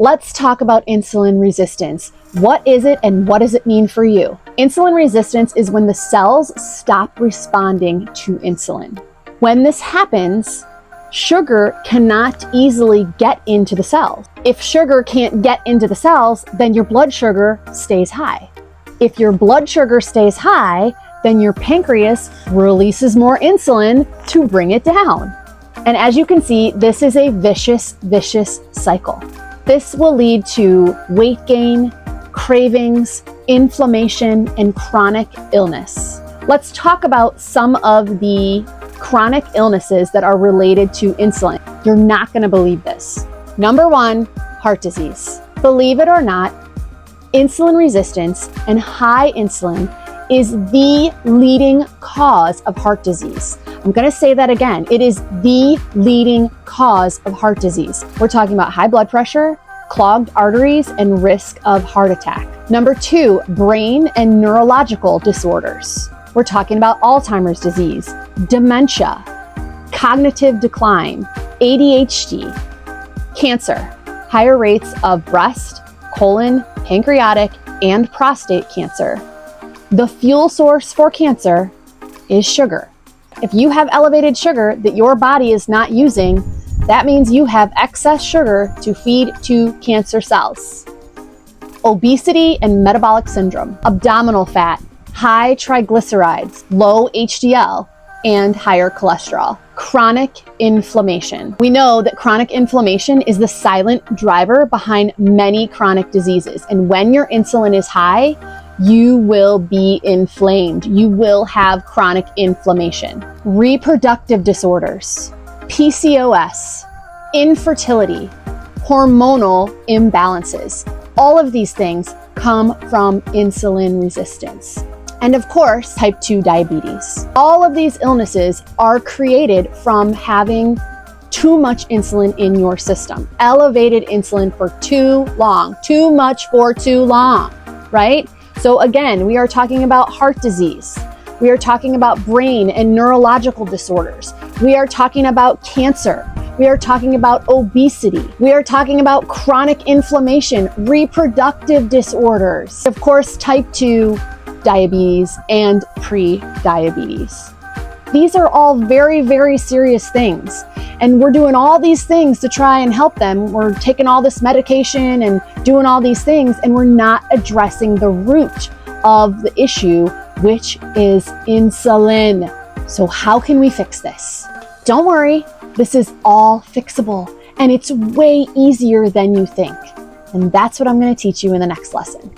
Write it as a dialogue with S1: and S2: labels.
S1: Let's talk about insulin resistance. What is it and what does it mean for you? Insulin resistance is when the cells stop responding to insulin. When this happens, sugar cannot easily get into the cells. If sugar can't get into the cells, then your blood sugar stays high. If your blood sugar stays high, then your pancreas releases more insulin to bring it down. And as you can see, this is a vicious cycle. This will lead to weight gain, cravings, inflammation, and chronic illness. Let's talk about some of the chronic illnesses that are related to insulin. You're not going to believe this. Number one, heart disease. Believe it or not, insulin resistance and high insulin is the leading cause of heart disease. I'm going to say that again. It is the leading cause of heart disease. We're talking about high blood pressure, clogged arteries, and risk of heart attack. Number two, brain and neurological disorders. We're talking about Alzheimer's disease, dementia, cognitive decline, ADHD, cancer, higher rates of breast, colon, pancreatic, and prostate cancer. The fuel source for cancer is sugar. If you have elevated sugar that your body is not using, that means you have excess sugar to feed to cancer cells. Obesity and metabolic syndrome, abdominal fat, high triglycerides, low HDL, and higher cholesterol. Chronic inflammation. We know that chronic inflammation is the silent driver behind many chronic diseases. And when your insulin is high, you will be inflamed. You will have chronic inflammation. Reproductive disorders, PCOS, infertility, hormonal imbalances. All of these things come from insulin resistance. And of course, type 2 diabetes. All of these illnesses are created from having too much insulin in your system. Elevated insulin for too long. Too much for too long, right? So again, we are talking about heart disease. We are talking about brain and neurological disorders. We are talking about cancer. We are talking about obesity. We are talking about chronic inflammation, reproductive disorders. Of course, type 2 diabetes and pre-diabetes. These are all very serious things. And we're doing all these things to try and help them. We're taking all this medication and doing all these things, and we're not addressing the root of the issue, which is insulin. So how can we fix this? Don't worry, this is all fixable, and it's way easier than you think. And that's what I'm going to teach you in the next lesson.